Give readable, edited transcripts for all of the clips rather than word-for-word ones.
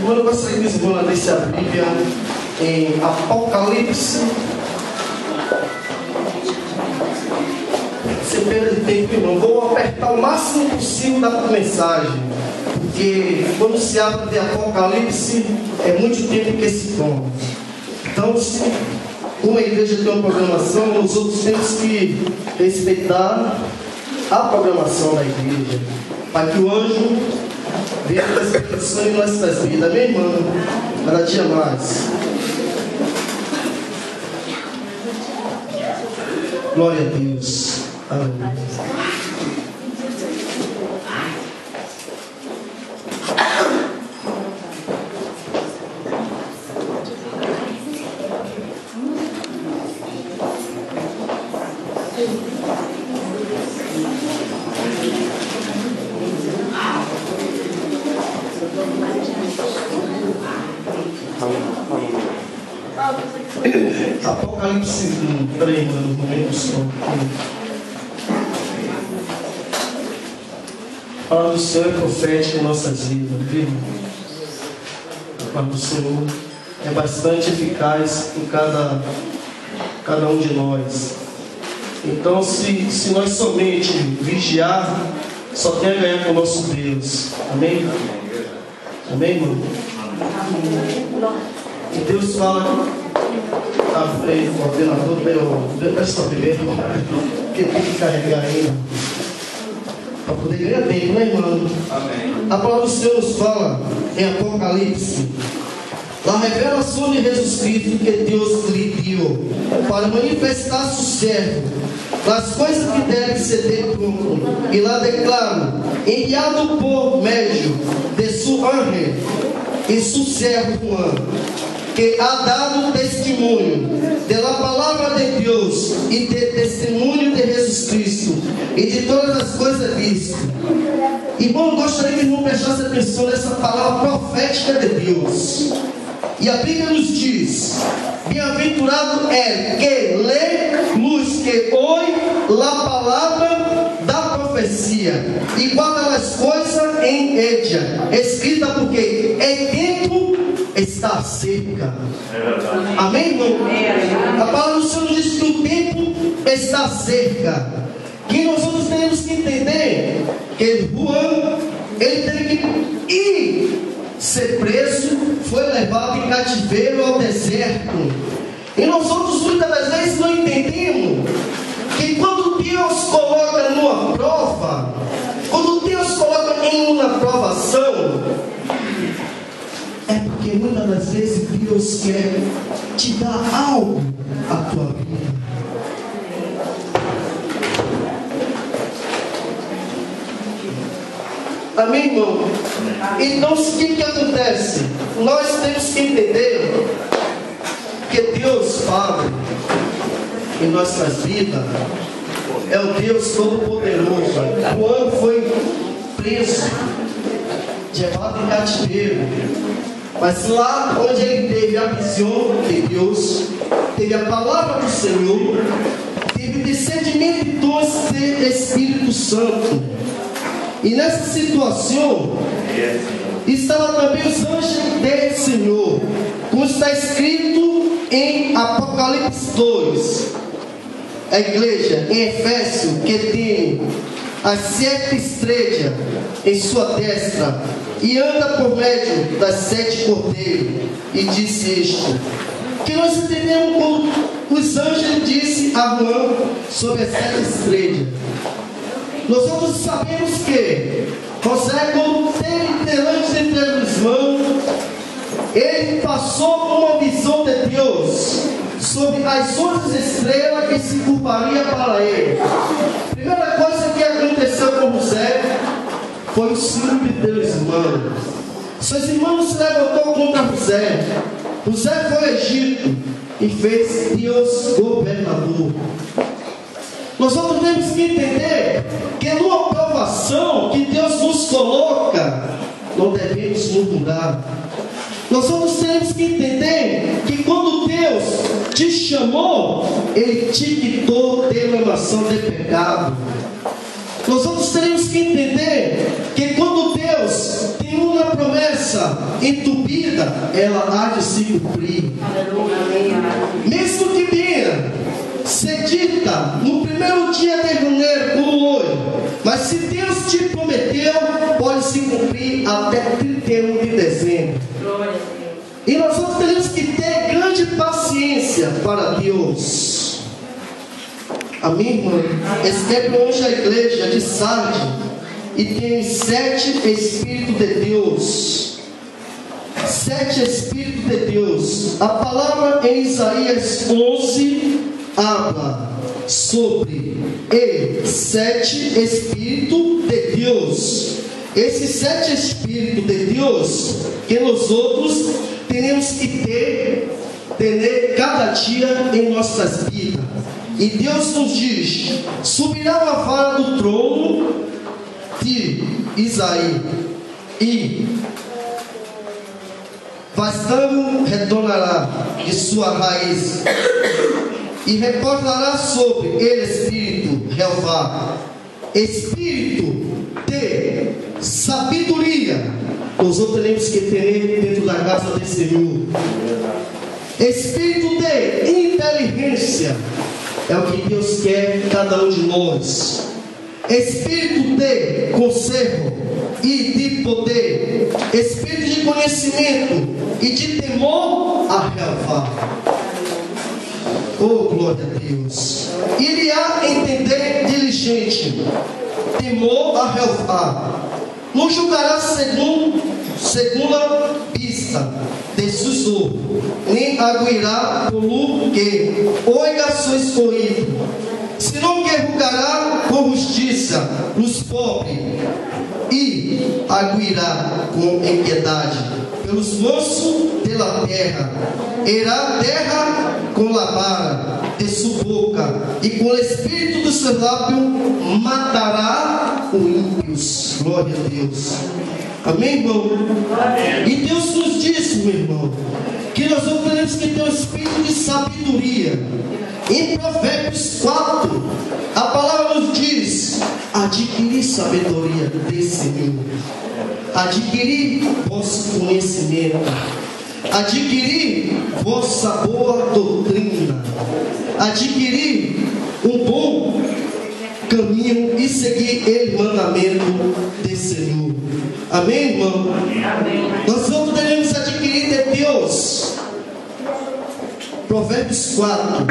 Irmão, eu gostaria que os irmãos abrissem a Bíblia em Apocalipse. Sem perda de tempo, irmão, vou apertar o máximo possível da mensagem, porque quando se abre de Apocalipse é muito tempo que se toma. Então, se uma igreja tem uma programação, nós outros temos que respeitar a programação da igreja, para que o anjo venha com essa expressão em nossas vidas. Amém, irmão? Cada dia mais. Glória a Deus. Aleluia. Apocalipse 1, peraí, mano, não lembro só. A palavra do Senhor é profética em nossas vidas, viu? A palavra do Senhor é bastante eficaz em cada um de nós. Então, se nós somente vigiar, só tem a ganhar com o nosso Deus. Amém? Amém, irmão? E Deus fala. O ordenador meu presta primeiro, porque tem que carregar ainda para poder ganhar tempo, né, irmão? Amém. A palavra do Senhor nos fala em Apocalipse a revelação de Jesus Cristo que Deus lhe deu para manifestar-se o servo das coisas que devem ser de pronto. E lá declaro, enviado por médio de seu anjo e seu servo Juan, que ha dado testemunho da palavra de Deus e de testemunho de Jesus Cristo e de todas as coisas vistas. Irmão, gostaria que o irmão prestasse atenção nessa palavra profética de Deus. E a Bíblia nos diz: bem-aventurado é que lê, luz que ouve a palavra da profecia e guarda as coisas em Édia, escrita porque é tempo está cerca. Amém, irmão? A palavra do Senhor diz que o tempo está cerca. Que nós outros temos que entender que Juan, ele teve que ir ser preso, foi levado em cativeiro ao deserto. E nós outros muitas das vezes não entendemos que quando Deus coloca numa prova, quando Deus coloca em uma provação, é porque muitas das vezes Deus quer te dar algo à tua vida. Amém, irmão? Então, o que acontece? Nós temos que entender que Deus Pai em nossas vidas é o Deus Todo-Poderoso. Quando foi preso, levado em cativeiro, mas lá onde ele teve a visão de Deus, teve a palavra do Senhor, teve discernimento de dons do Espírito Santo. E nessa situação estavam também os anjos do Senhor, como está escrito em Apocalipse 2. A igreja em Efésio, que tem as 7 estrelas em sua destra e anda por meio das 7 cordeiros, e disse isto, que nós entendemos como os anjos disse a Juan sobre as 7 estrelas. Nós outros sabemos que José, quando teve delante entre os mãos, ele passou uma visão de Deus sobre as outras estrelas que se curvariam para ele. A primeira coisa que aconteceu com José foi o ciúme de Deus, irmão. Seus irmãos se levantou contra José. José foi ao Egito e fez Deus governador. Nós outros temos que entender que numa provação que Deus nos coloca, não devemos murmurar. Nós outros temos que entender que quando Deus te chamou, Ele te quitou de emanação de pecado. Nós outros teremos que entender que quando Deus tem uma promessa em tua vida, ela há de se cumprir. Mesmo que venha ser dita no primeiro dia de janeiro como hoje, mas se Deus te prometeu, pode se cumprir até 31 de dezembro. E nós outros teremos que ter grande paciência para Deus. Amém, irmão? Escreve hoje a igreja de Sardes e tem 7 Espíritos de Deus. 7 Espíritos de Deus. A palavra em Isaías 11 habla sobre 7 Espíritos de Deus. Esses 7 Espíritos de Deus que nós outros temos que ter cada dia em nossas vidas. E Deus nos diz: subirá a vara do trono de Isaí, e bastante retornará de sua raiz, e retornará sobre ele Espírito Jeová, Espírito de sabedoria. Nós teremos que ter dentro da casa do Senhor. Espírito de inteligência. É o que Deus quer cada um de nós. Espírito de conselho e de poder. Espírito de conhecimento e de temor a Jeová. Oh, glória a Deus. Irá entender diligente. Temor a Jeová. Não julgará segunda vista de seus olhos, nem aguirá pelo que oiga seus ouvidos, senão que julgará com justiça os pobres, e aguirá com equidade pelos mansos da terra. Irá terra com a vara de sua boca, e com o espírito do seu lábio matará os ímpios. Glória a Deus. Amém, irmão? Amém. E Deus nos disse, meu irmão, que nós temos que ter um espírito de sabedoria. Em Provérbios 4, a palavra nos diz: adquirir sabedoria desse Senhor, adquirir vosso conhecimento, adquirir vossa boa doutrina, adquirir um bom caminho e seguir o mandamento desse Senhor. Amém, irmão? Amém. Nós vamos devemos adquirir de Deus. Provérbios 4.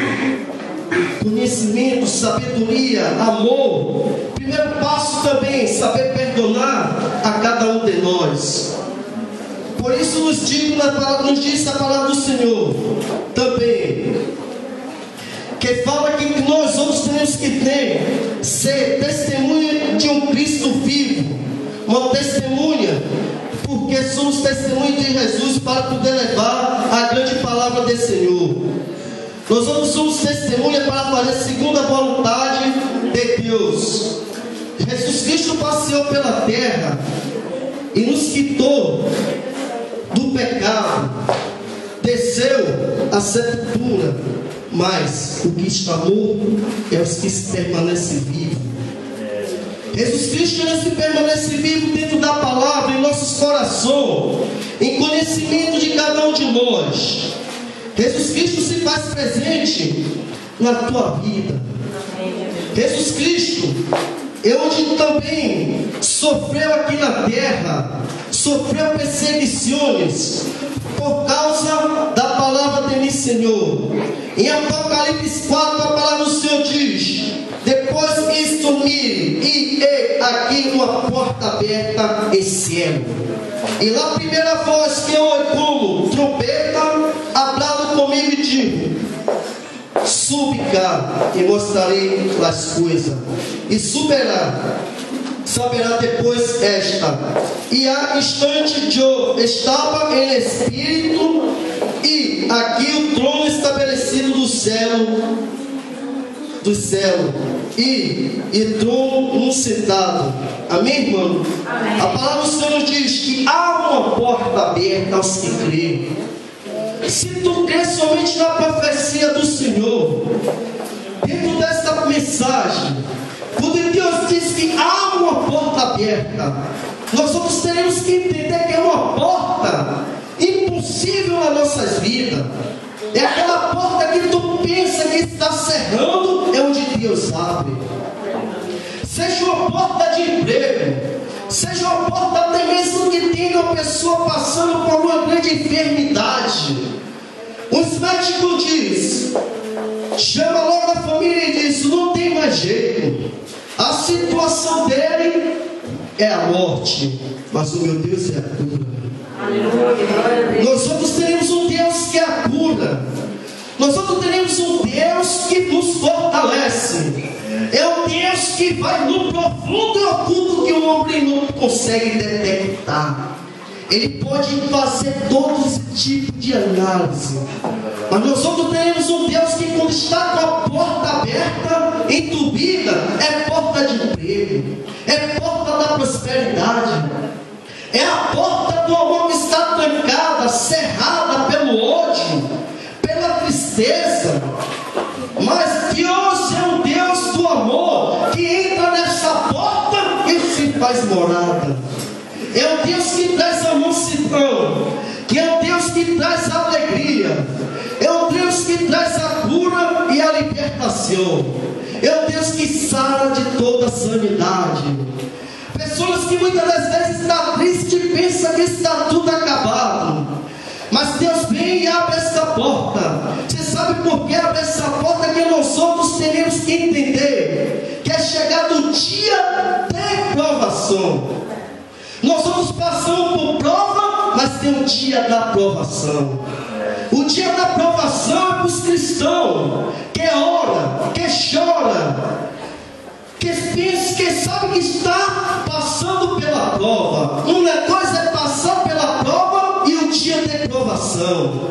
Conhecimento, sabedoria, amor. Primeiro passo também, saber perdonar a cada um de nós. Por isso nos diz a palavra do Senhor também, que fala que nós outros temos que ser testemunha de um Cristo vivo, uma testemunha, porque somos testemunhas de Jesus para poder levar a grande palavra do Senhor. Nós outros somos testemunha para fazer segundo a vontade de Deus. Jesus Cristo passeou pela terra e nos quitou do pecado, desceu à sepultura, mas o que está morto é os que permanecem vivos. Jesus Cristo se permanece vivo dentro da palavra, em nossos corações, em conhecimento de cada um de nós. Jesus Cristo se faz presente na tua vida. Jesus Cristo é onde também sofreu aqui na terra, sofreu perseguições por causa da palavra de Senhor. Em Apocalipse 4, a palavra do Senhor diz: depois isto mire, e aqui uma porta aberta em céu. E lá a primeira voz que eu ouvi como trombeta, hablado comigo e digo: sube cá e mostrarei as coisas. E saberá depois esta. E há instante eu estava em espírito, e aqui o trono estabelecido do céu, e trono um sentado. Amém, irmão? Amém. A palavra do Senhor diz que há uma porta aberta aos que creem. Se tu crês somente na profecia do Senhor, dentro desta mensagem, quando Deus diz que há uma porta aberta. Nós outros teremos que entender que é uma porta impossível nas nossas vidas. É aquela porta que tu pensa que está cerrando, é onde Deus abre. Seja uma porta de emprego, seja uma porta até mesmo que tenha uma pessoa passando por uma grande enfermidade. Os médicos dizem, chama logo a família e diz, não tem mais jeito. A situação dele é a morte, mas o meu Deus é a cura. Nós outros teremos um Deus que é a cura. Nós outros teremos um Deus que nos fortalece. É um Deus que vai no profundo e oculto que o homem não consegue detectar. Ele pode fazer todo esse tipo de análise. Mas nós outros teremos um Deus que, quando está com a porta aberta em tua vida, é porta de emprego, é porta da prosperidade, é a porta do amor que está trancada, cerrada pelo ódio, pela tristeza. Mas Deus é um Deus do amor que entra nessa porta e se faz morada. É o Deus que traz a mansidão, que é o Deus que traz a alegria, é o Deus que traz a cura e a libertação, é o Deus que sara de toda a sanidade. Pessoas que muitas das vezes estão tristes e pensam que está tudo acabado, mas Deus vem e abre essa porta. Você sabe por que abre essa porta? Que nós outros teremos que entender que é chegado o dia de provação. Nós vamos passando por prova, mas tem o dia da provação. O dia da provação é para os cristãos que ora, que chora, que pensa, que sabe que está passando pela prova. Uma coisa é passar pela prova e o dia de provação.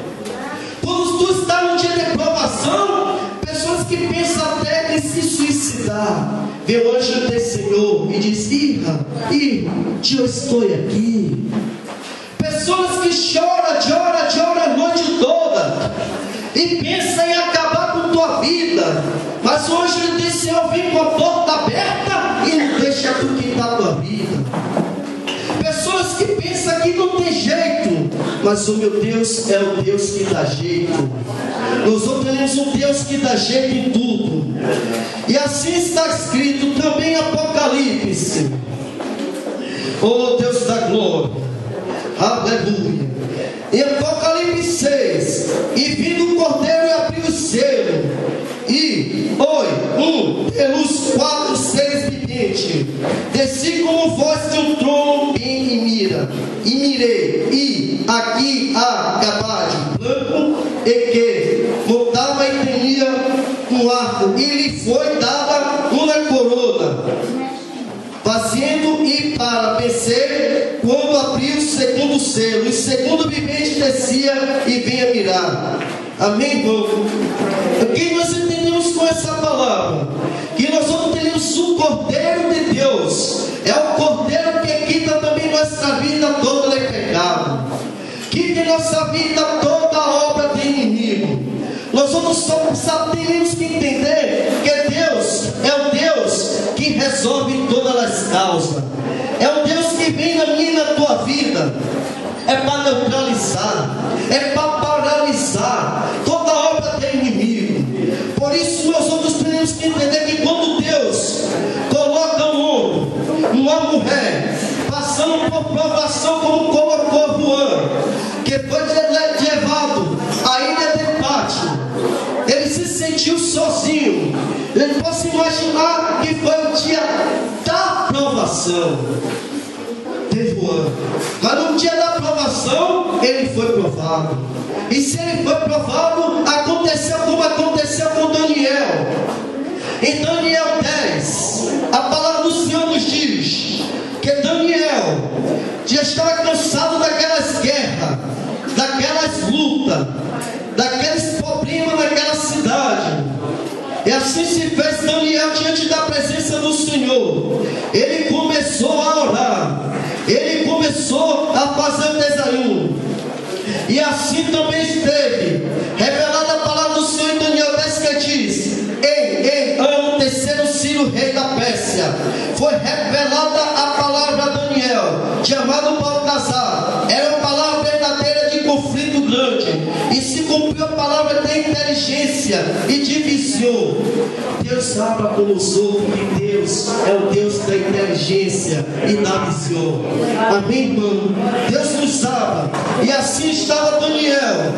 Quando tu está no dia de provação, pessoas que pensam até em se suicidar, vê o anjo do Senhor e diz, irra, eu estou aqui. Pessoas que choram a noite toda e pensam em acabar com tua vida, mas o anjo do Senhor vem com a porta aberta e não deixa tu quitar a tua vida. Pessoas que pensam que não tem jeito, mas o meu Deus é o Deus que dá jeito. Nós temos um Deus que dá jeito em tudo. E assim está escrito também em Apocalipse. Oh Deus da glória, aleluia. Em Apocalipse 6, e vindo o cordeiro e abriu o selo, e pelos 4 seres viventes, desci como voz de um trono bem e mirei, e aqui há caballo branco e que montava e tinha um arco, e lhe foi dada uma corona, fazendo e para vencer, quando abriu o segundo selo, e o segundo vivente descia e vinha mirar. Amém, irmão? O que nós entendemos com essa palavra? Que nós não temos um Cordeiro de Deus. É o Cordeiro que quita também nossa vida toda de pecado, quita em nossa vida toda a obra do inimigo. Nós só temos que entender que Deus é o Deus que resolve todas as causas. É o Deus que vem na minha e na tua vida. É para neutralizar, é para paralisar toda a obra do inimigo. Por isso nós outros temos que entender que quando Deus coloca um homem, uma mulher, passando por provação como colocou Juan, que foi levado à ilha de Pátio, ele se sentiu sozinho. Ele pode imaginar que foi o dia da provação de Juan. Mas no dia da provação, ele foi provado. E se ele foi provado, aconteceu como aconteceu com Daniel. Em Daniel 10, a palavra do Senhor nos diz que Daniel já estava cansado daquelas guerras, daquelas lutas, daqueles problemas naquela cidade. E assim se fez Daniel diante da presença do Senhor. Ele começou a orar, ele começou a fazer o desayuno. E assim também esteve revelada a palavra do Senhor em Daniel 10, que diz: em ano terceiro Ciro, rei da Pérsia, e se cumpriu a palavra da inteligência e de visão. Deus fala conosco que Deus é o Deus da inteligência e da visão. Amém, irmão? Deus nos dava. E assim estava Daniel.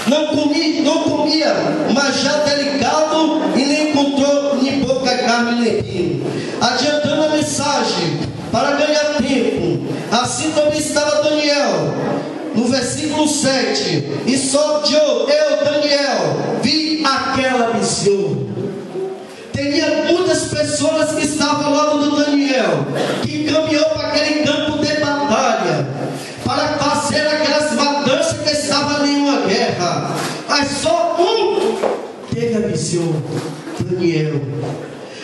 Não comia manjar delicado e nem encontrou nem pouca carne nem vinho. Adiantando a mensagem para ganhar tempo. Assim também estava Daniel. No versículo 7. E só eu, Daniel, vi aquela visão. Teria muitas pessoas que estavam ao lado do Daniel, que caminhou para aquele campo de batalha, para fazer aquelas matanças que estavam ali em uma guerra. Mas só um teve a visão, Daniel.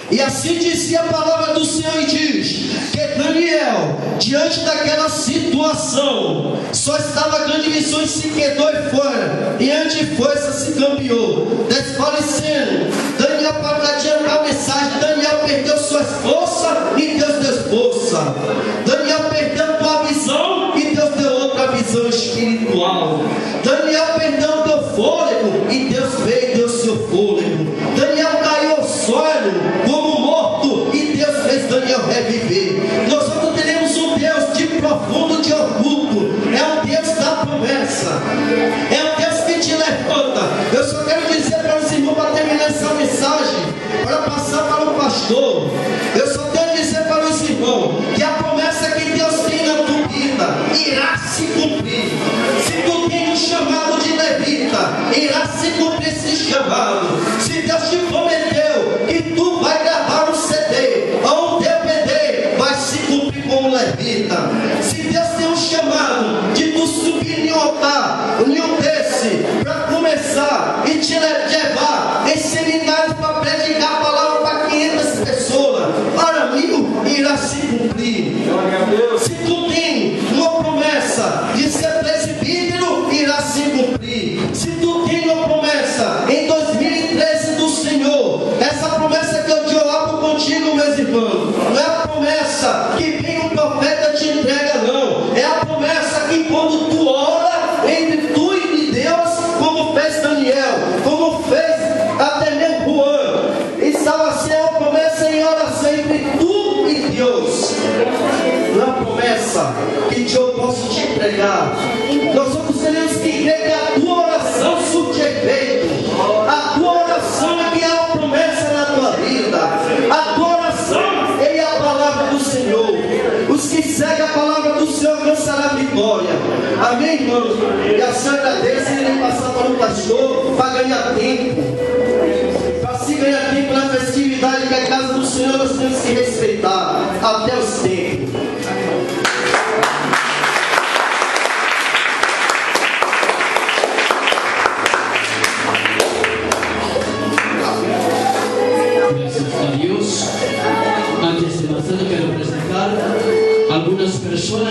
E assim dizia a palavra do Senhor e diz que Daniel, diante daquela situação, só estava grande visão e se quedou e fora, e ante força se cambiou, desfalecendo. Daniel, para adiantar a mensagem, Daniel perdeu suas forças e Deus deu força. Daniel perdeu tua visão e Deus deu outra visão espiritual. Daniel perdeu o teu fôlego e Deus veio e deu seu fôlego. Daniel caiu ao solo como morto e Deus fez Daniel reviver. Nós teremos um Deus de profundo de oculto. É um Deus da promessa. É um Deus que te levanta. Eu só quero dizer para os irmãos, para terminar essa mensagem, para passar para o pastor, eu só quero dizer para os irmãos que a promessa que Deus tem na tua vida irá se cumprir. Se tu tem um chamado de levita, irá se cumprir esse chamado. Se Deus te prometeu que tu vai gravar um CD ou um DVD, vai se cumprir como levita. Se Deus tem um chamado de tu subir em um altar, em um desse, para começar e te levar em seminários para predicar a palavra para 500 pessoas, para 1000, irá se cumprir. Se tu tem uma promessa de ser presbítero, irá se cumprir. Se tu tem uma promessa em 2013 do Senhor, essa promessa que eu te oro contigo, meus irmãos, não é a promessa que vem um profeta te entrega, não. É a promessa que quando tu ora entre tu e Deus, como fez Daniel, como fez até mesmo Juan, estava sendo uma promessa em oração entre tu e Deus. Não é a promessa que eu posso te entregar. Nós vamos teremos que crer que a tua oração surte efeito. A tua oração é que é uma promessa na tua vida. A tua oração é a palavra do Senhor. Os que seguem a palavra do Senhor alcançarão vitória. Amém, irmãos? E a senhora agradeço e irei passar para o pastor para ganhar tempo. Para se ganhar tempo na festividade que é a casa do Senhor, nós temos que respeitar até os tempos. Antes de pasar, quero apresentar algumas pessoas